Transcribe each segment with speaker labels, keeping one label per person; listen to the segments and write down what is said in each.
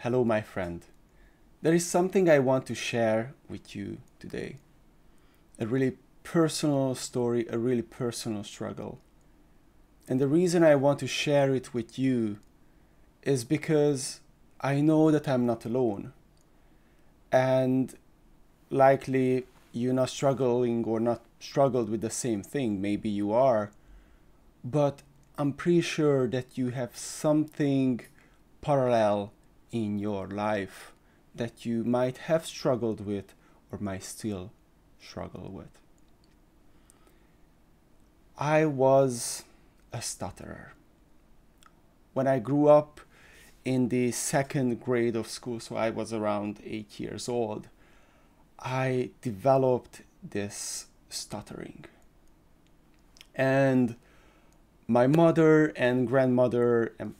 Speaker 1: Hello, my friend. There is something I want to share with you today. A really personal story, a really personal struggle. And the reason I want to share it with you is because I know that I'm not alone. And likely you're not struggling or not struggled with the same thing. Maybe you are. But I'm pretty sure that you have something parallel in your life that you might have struggled with or might still struggle with. I was a stutterer. When I grew up in the second grade of school, so I was around 8 years old, I developed this stuttering. And my mother and grandmother and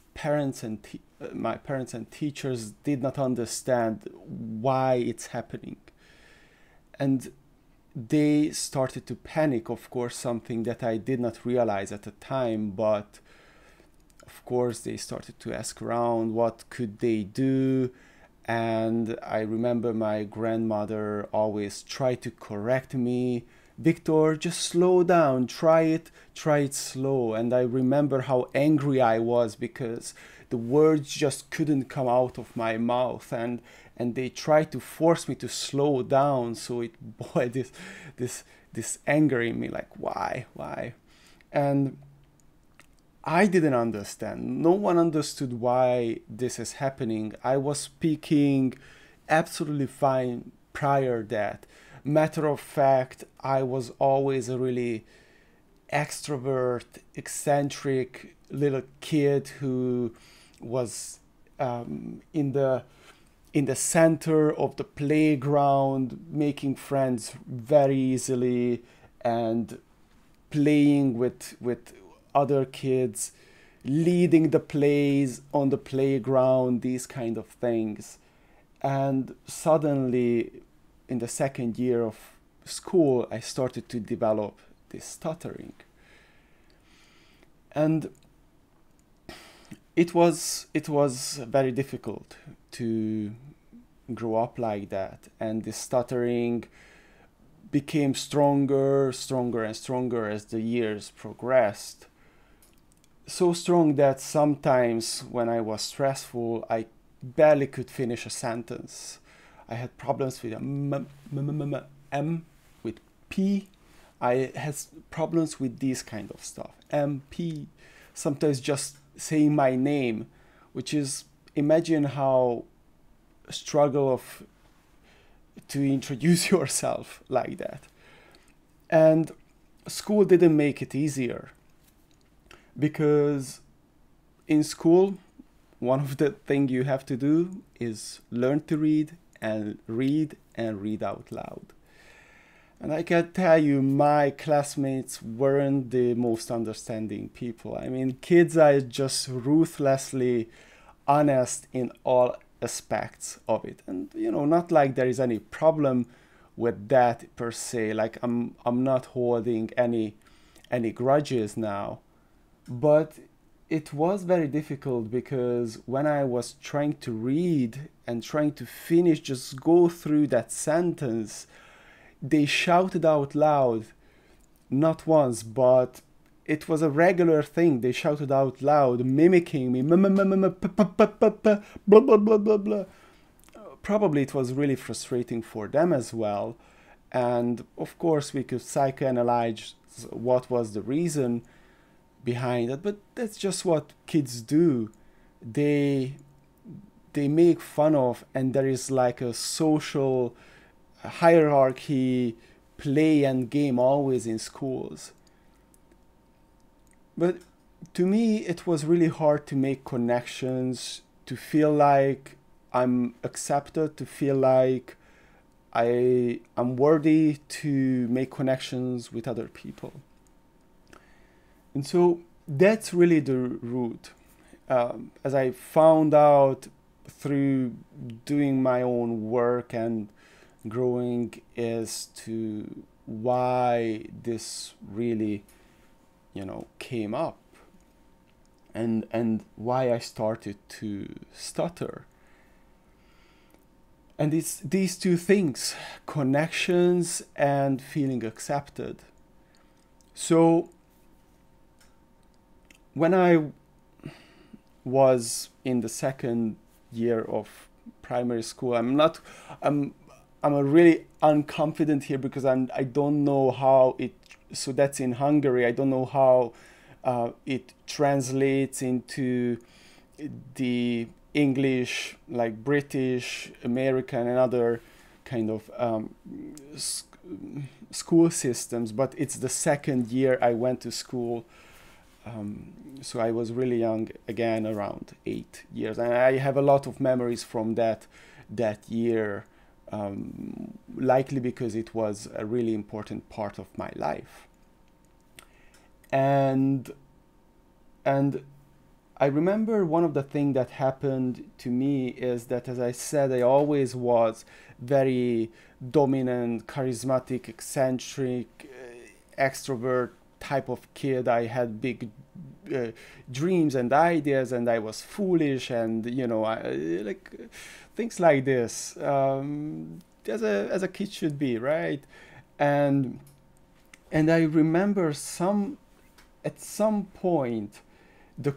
Speaker 1: my parents and teachers did not understand why it's happening, and they started to panic, of course, something that I did not realize at the time. But of course they started to ask around what could they do. And I remember my grandmother always tried to correct me. Viktor, just slow down, try it slow. And I remember how angry I was because the words just couldn't come out of my mouth, and they tried to force me to slow down. So it boiled this anger in me, like why? And I didn't understand. No one understood why this is happening. I was speaking absolutely fine prior that. Matter of fact, I was always a really extrovert, eccentric little kid who was in the center of the playground, making friends very easily and playing with other kids, leading the plays on the playground, these kind of things. And suddenly, in the second year of school, I started to develop this stuttering. And it was very difficult to grow up like that. And the stuttering became stronger and stronger as the years progressed. So strong that sometimes when I was stressful, I barely could finish a sentence. I had problems with M, with P. I had problems with these kind of stuff. M, P. Sometimes just saying my name, which is, imagine how struggle of to introduce yourself like that. And school didn't make it easier because in school, one of the things you have to do is learn to read out loud. And I can tell you, my classmates weren't the most understanding people. I mean, kids are just ruthlessly honest in all aspects of it. And, not like there is any problem with that per se. Like I'm not holding any grudges now. But it was very difficult because when I was trying to read and trying to finish, just go through that sentence, they shouted out loud, not once, but it was a regular thing. They shouted out loud, mimicking me, blah, blah, blah, blah, blah. Probably it was really frustrating for them as well. And of course, we could psychoanalyze what was the reason behind it, but that's just what kids do. They they make fun of, and there is like a social hierarchy, play and game always in schools. But to me, it was really hard to make connections, to feel like I'm accepted, to feel like I am worthy to make connections with other people. And so that's really the root. As I found out through doing my own work and growing, is to why this really, came up, and why I started to stutter. And it's these two things, connections and feeling accepted. So when I was in the second year of primary school, I'm a really unconfident here because I don't know how it, so that's in Hungary. I don't know how it translates into the English, like British, American, and other kind of school systems. But it's the second year I went to school, so I was really young again, around 8 years, and I have a lot of memories from that year, likely because it was a really important part of my life. And I remember one of the things that happened to me is that, as I said, I always was very dominant, charismatic, eccentric, extrovert type of kid. I had big dreams and ideas, and I was foolish, and like things like this, as a kid should be, right? And I remember at some point, the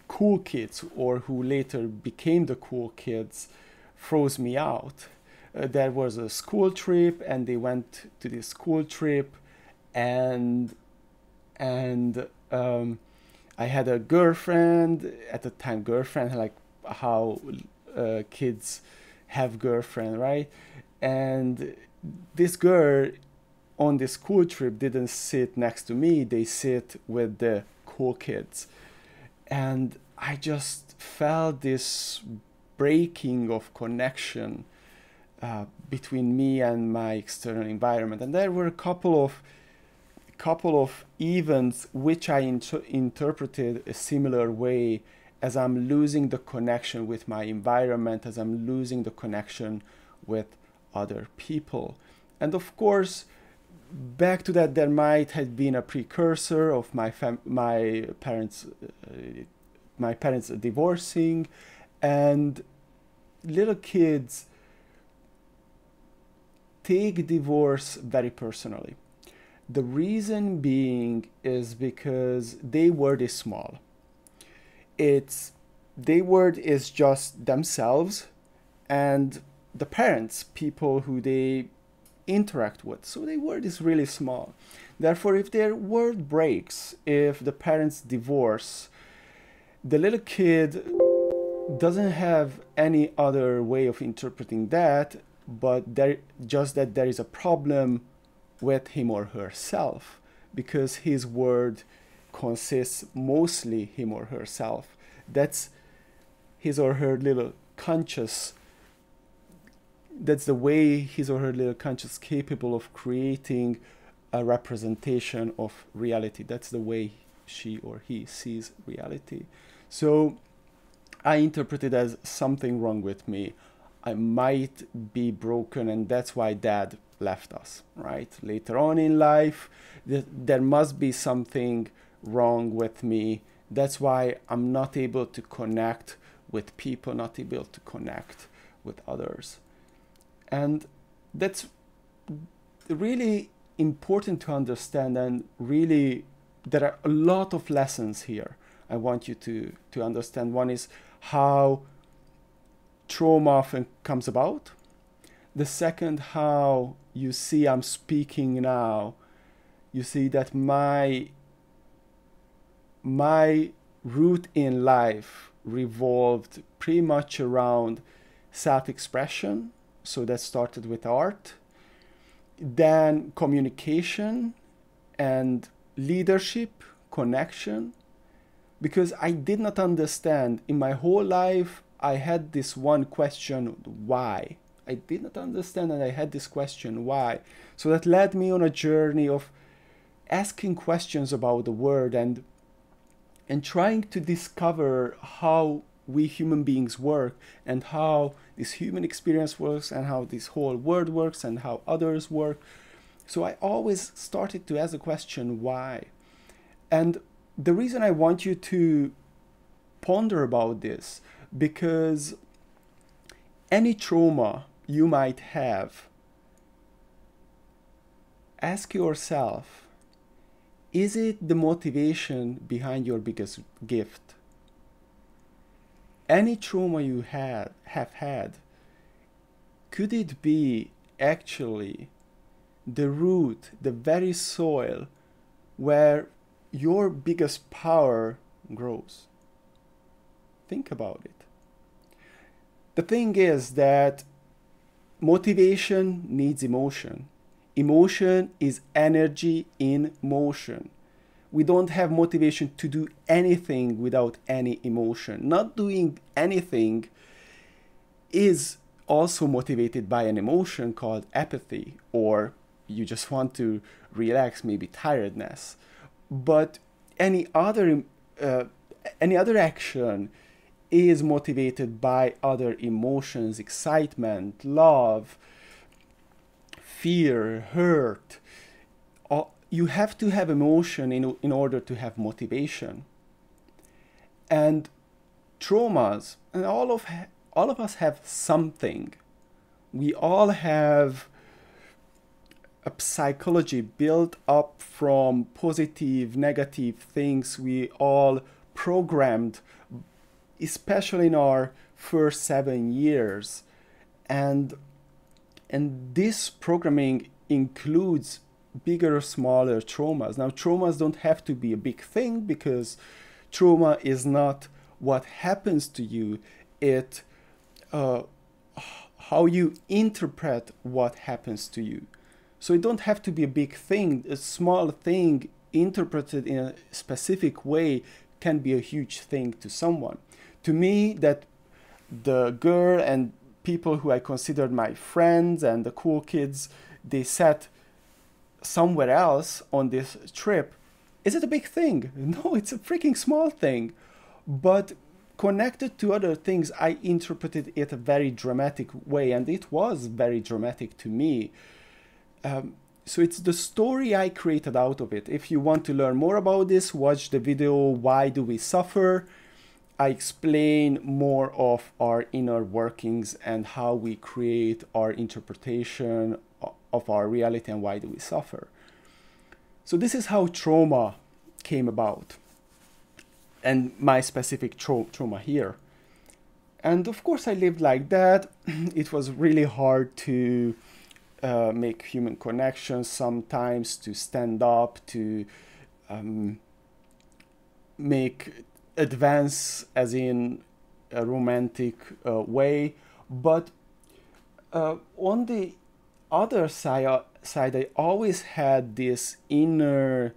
Speaker 1: cool kids, or who later became the cool kids, froze me out. There was a school trip, and they went to this school trip, and I had a girlfriend at the time. Girlfriend, like how kids have girlfriend, right? And this girl on the school trip didn't sit next to me. They sit with the cool kids, and I just felt this breaking of connection between me and my external environment. And there were a couple of events which I interpreted a similar way, as I'm losing the connection with my environment, as I'm losing the connection with other people. And of course, back to that, there might have been a precursor of my parents divorcing, and little kids take divorce very personally. The reason being is because their word is small. Their word is just themselves and the parents, people who they interact with. So their word is really small. Therefore, if their word breaks, if the parents divorce, the little kid doesn't have any other way of interpreting that, but that there is a problem with him or herself, because his word consists mostly him or herself. That's his or her little conscious. That's the way his or her little conscious capable of creating a representation of reality. That's the way she or he sees reality. So I interpret it as something wrong with me. I might be broken, and that's why dad left us, right? Later on in life, there must be something wrong with me. That's why I'm not able to connect with people, not able to connect with others. And that's really important to understand, and really there are a lot of lessons here I want you to understand. One is how trauma often comes about. The second, how you see I'm speaking now. You see that my route in life revolved pretty much around self-expression. So that started with art, then communication and leadership, connection, because I did not understand in my whole life. I had this one question, why? I did not understand, and I had this question, why? So that led me on a journey of asking questions about the world, and trying to discover how we human beings work, and how this human experience works, and how this whole world works, and how others work. So I always started to ask the question, why? And the reason I want you to ponder about this, because any trauma you might have, ask yourself, is it the motivation behind your biggest gift? Any trauma you have had, could it be actually the root, the very soil where your biggest power grows? Think about it. The thing is that motivation needs emotion. Emotion is energy in motion. We don't have motivation to do anything without any emotion. Not doing anything is also motivated by an emotion called apathy, or you just want to relax, maybe tiredness. But any other action is motivated by other emotions: excitement, love, fear, hurt. You have to have emotion in order to have motivation. And traumas, and all of us have something. We all have a psychology built up from positive, negative things we all programmed, especially in our first 7 years. And this programming includes bigger or smaller traumas. Now, traumas don't have to be a big thing, because trauma is not what happens to you, it how you interpret what happens to you. So it don't have to be a big thing. A small thing interpreted in a specific way can be a huge thing to someone. To me, that the girl and people who I considered my friends and the cool kids, they sat somewhere else on this trip. Is it a big thing? No, it's a freaking small thing. But connected to other things, I interpreted it a very dramatic way, and it was very dramatic to me. So it's the story I created out of it. If you want to learn more about this, watch the video Why Do We Suffer? I explain more of our inner workings and how we create our interpretation of our reality and why do we suffer. So this is how trauma came about, and my specific trauma here. And of course I lived like that. It was really hard to make human connections sometimes, to stand up, to make advance as in a romantic way. But on the other side, I always had this inner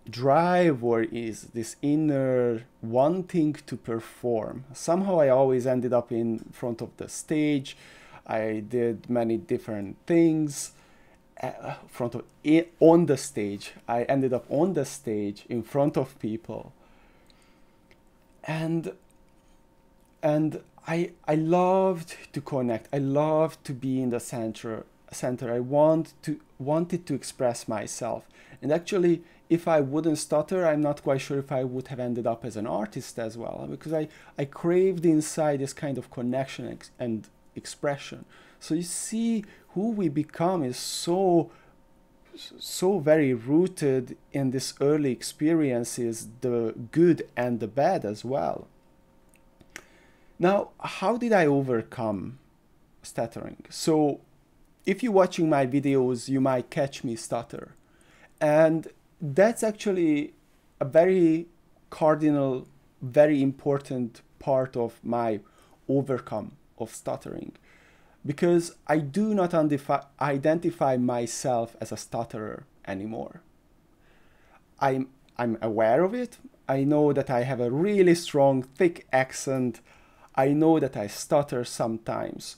Speaker 1: drive, or is this inner wanting to perform. Somehow I always ended up in front of the stage. I did many different things on the stage. I ended up on the stage in front of people, and I loved to connect. I loved to be in the center. I wanted to express myself. And actually, if I wouldn't stutter, I'm not quite sure if I would have ended up as an artist as well, because I craved inside this kind of connection and expression. So you see, who we become is so very rooted in this early experiences, the good and the bad as well. Now, how did I overcome stuttering? So if you're watching my videos, you might catch me stutter. And that's actually a very cardinal, very important part of my overcome of stuttering, because I do not identify myself as a stutterer anymore. I'm aware of it. I know that I have a really strong, thick accent. I know that I stutter sometimes.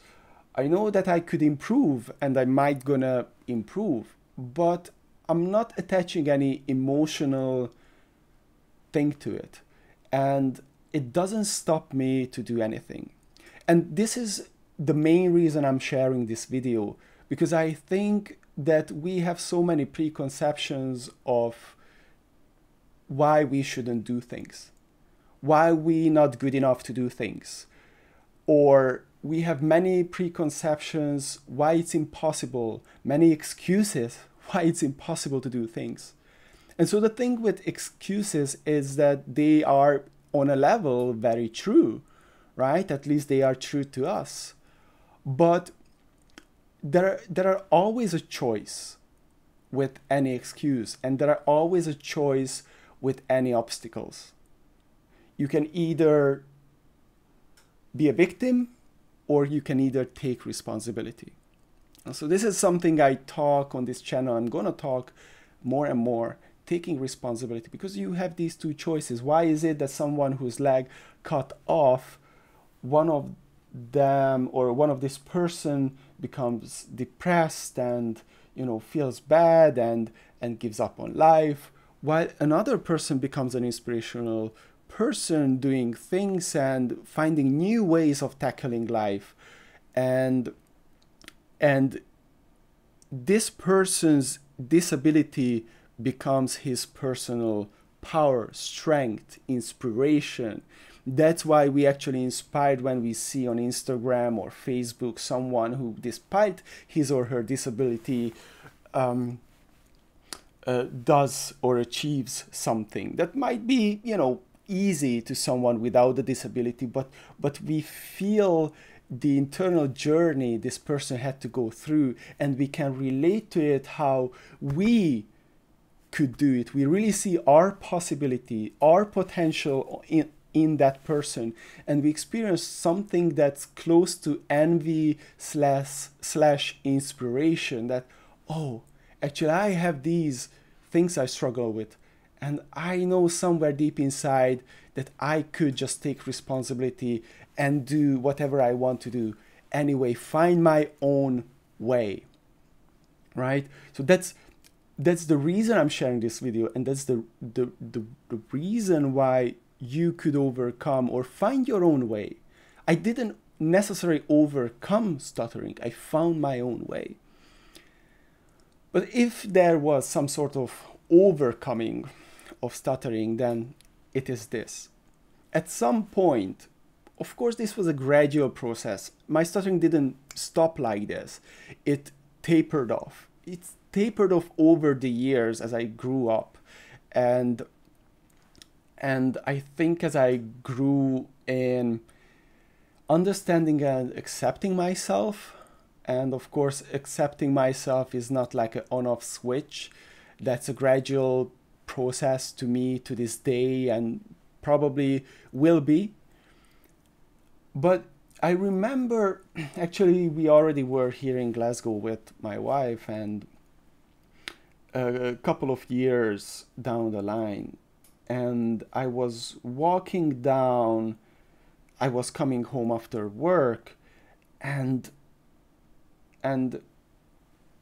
Speaker 1: I know that I could improve, and I might gonna improve, but I'm not attaching any emotional thing to it. And it doesn't stop me to do anything. And this is the main reason I'm sharing this video, because I think that we have so many preconceptions of why we shouldn't do things, why we're not good enough to do things, or we have many preconceptions why it's impossible, many excuses why it's impossible to do things. And so the thing with excuses is that they are on a level very true, right? At least they are true to us. But there are always a choice with any excuse, and there are always a choice with any obstacles. You can either be a victim or you can either take responsibility. And so this is something I talk on this channel. I'm going to talk more and more, taking responsibility, because you have these two choices. Why is it that someone whose leg cut off, one of them or one of this person becomes depressed and feels bad and gives up on life, while another person becomes an inspirational person doing things and finding new ways of tackling life, and this person's disability becomes his personal power, strength, inspiration. That's why we actually inspired when we see on Instagram or Facebook someone who, despite his or her disability, does or achieves something that might be, easy to someone without the disability, but we feel the internal journey this person had to go through, and we can relate to it how we could do it. We really see our possibility, our potential in that person, and we experience something that's close to envy slash inspiration, that, oh, actually I have these things I struggle with, and I know somewhere deep inside that I could just take responsibility and do whatever I want to do anyway, find my own way, right? So that's the reason I'm sharing this video, and that's the reason why you could overcome or find your own way. I didn't necessarily overcome stuttering, I found my own way. But if there was some sort of overcoming of stuttering, then it is this. At some point, of course, this was a gradual process. My stuttering didn't stop like this. It tapered off. It's tapered off over the years as I grew up. And I think as I grew in understanding and accepting myself, and of course, accepting myself is not like an on-off switch. That's a gradual process to me to this day, and probably will be. But I remember, actually, we already were here in Glasgow with my wife, and a couple of years down the line, and I was walking down, I was coming home after work, and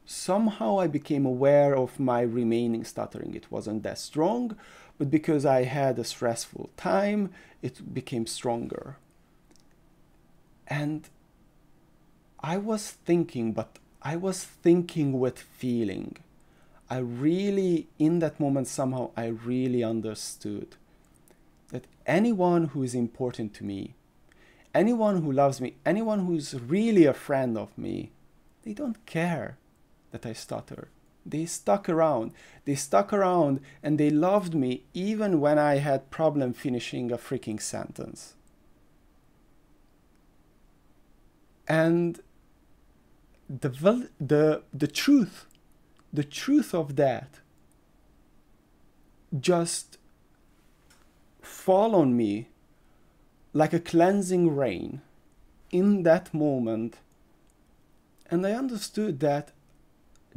Speaker 1: somehow I became aware of my remaining stuttering. It wasn't that strong, but because I had a stressful time, it became stronger. And I was thinking, but I was thinking with feeling. I really, in that moment, somehow I really understood that anyone who is important to me, anyone who loves me, anyone who's really a friend of me, they don't care that I stutter. They stuck around. They stuck around and they loved me even when I had problem finishing a freaking sentence. And the truth of that just fall on me like a cleansing rain in that moment. And I understood that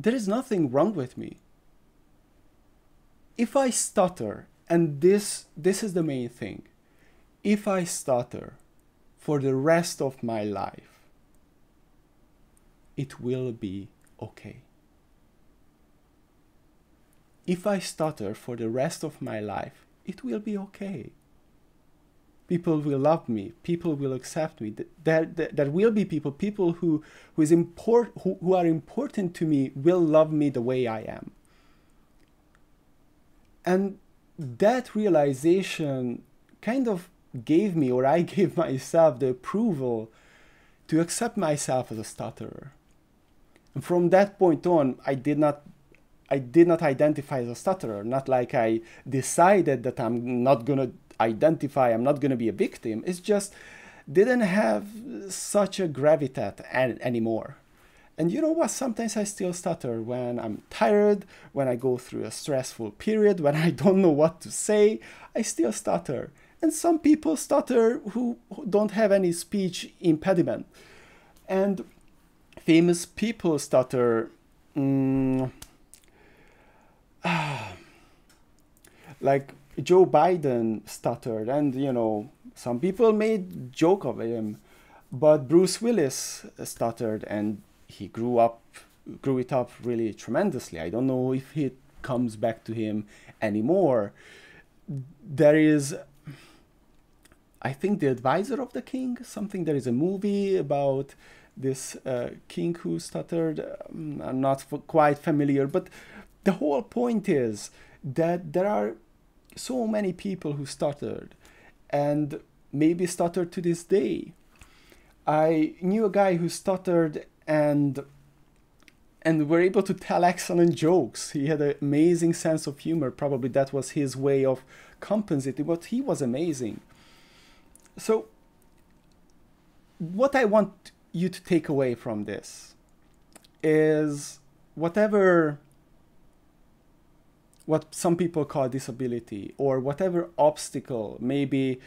Speaker 1: there is nothing wrong with me. If I stutter, and this is the main thing, if I stutter for the rest of my life, it will be okay. If I stutter for the rest of my life, it will be okay. People will love me. People will accept me. There will be people who are important to me will love me the way I am. And that realization kind of gave me, or I gave myself, the approval to accept myself as a stutterer. And from that point on, I did not identify as a stutterer. Not like I decided that I'm not gonna identify, I'm not gonna be a victim. It's just didn't have such a gravitas anymore. And you know what? Sometimes I still stutter when I'm tired, when I go through a stressful period, when I don't know what to say, I still stutter. And some people stutter who don't have any speech impediment. And famous people stutter. Like Joe Biden stuttered, and you know, some people made joke of him, but Bruce Willis stuttered, and he grew it up really tremendously. I don't know if it comes back to him anymore. There is, I think, The Advisor of the King, something. There is a movie about this king who stuttered. I'm not quite familiar, but the whole point is that there are so many people who stuttered, and maybe stutter to this day. I knew a guy who stuttered and were able to tell excellent jokes. He had an amazing sense of humor. Probably that was his way of compensating, but he was amazing. So what I want you to take away from this is what some people call disability, or whatever obstacle, maybe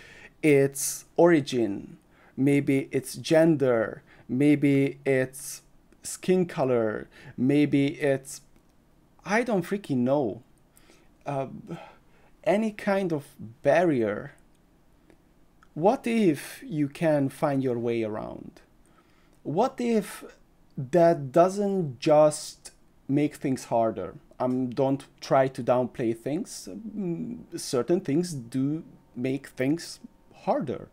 Speaker 1: it's origin, maybe it's gender, maybe it's skin color, maybe it's, I don't freaking know, any kind of barrier. What if you can find your way around? What if that doesn't just make things harder? Don't try to downplay things. Certain things do make things harder.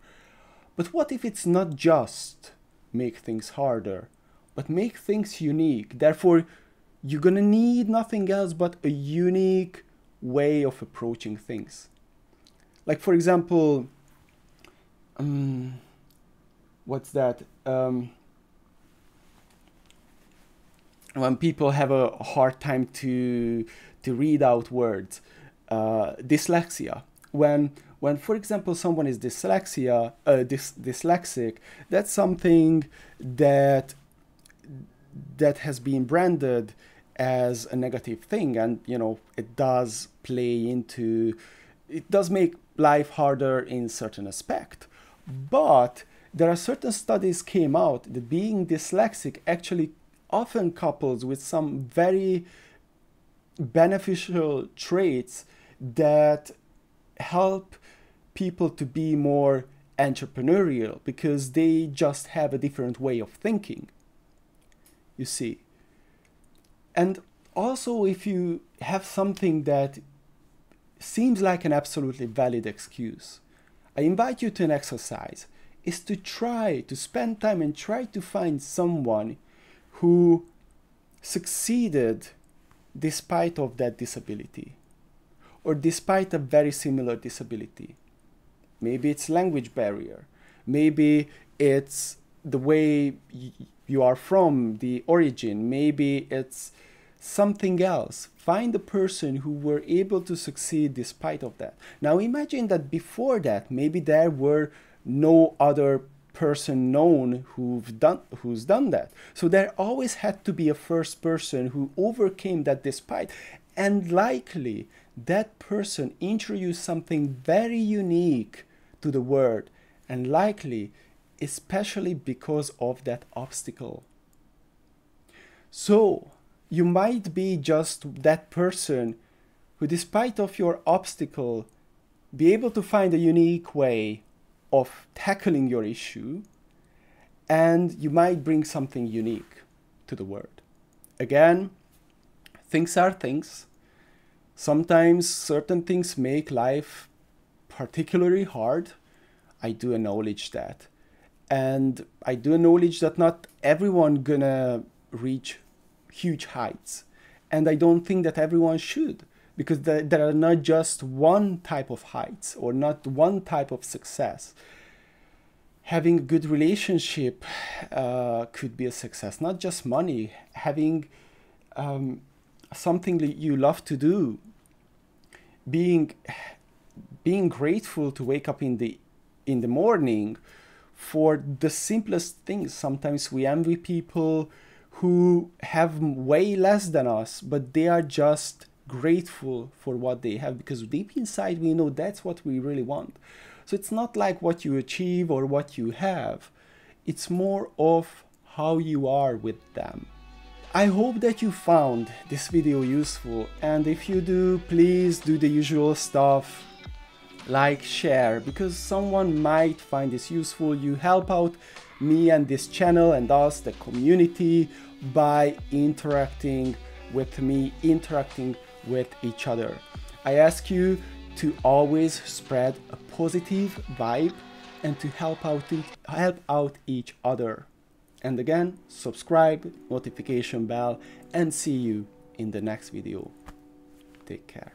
Speaker 1: But what if it's not just make things harder, but make things unique? Therefore, you're gonna need nothing else but a unique way of approaching things. Like, for example, what's that? When people have a hard time to read out words, dyslexia. When for example someone is dyslexic, that's something that has been branded as a negative thing, and you know, it does make life harder in certain aspect. But there are certain studies came out that being dyslexic actually often couples with some very beneficial traits that help people to be more entrepreneurial, because they just have a different way of thinking, you see. And also, if you have something that seems like an absolutely valid excuse, I invite you to an exercise, is to try to spend time and try to find someone who succeeded despite of that disability, or despite a very similar disability. Maybe it's language barrier, maybe it's the way you are from, the origin, maybe it's something else. Find a person who were able to succeed despite of that. Now imagine that before that, maybe there were no other person known who's done that. So there always had to be a first person who overcame that despite, and likely that person introduced something very unique to the world, and likely especially because of that obstacle. So you might be just that person who, despite of your obstacle, be able to find a unique way of tackling your issue, and you might bring something unique to the world. Again, things are things. Sometimes certain things make life particularly hard. I do acknowledge that. And I do acknowledge that not everyone gonna reach huge heights. And I don't think that everyone should, because there are not just one type of heights or not one type of success. Having a good relationship could be a success. Not just money. Having something that you love to do. Being grateful to wake up in the morning for the simplest things. Sometimes we envy people who have way less than us, but they are just grateful for what they have, because deep inside we know that's what we really want. So it's not like what you achieve or what you have, it's more of how you are with them. I hope that you found this video useful, and if you do, please do the usual stuff, like, share, because someone might find this useful. You help out me and this channel and us, the community, by interacting with me, interacting with each other. I ask you to always spread a positive vibe and to help out each other. And again, subscribe, notification bell, and see you in the next video. Take care.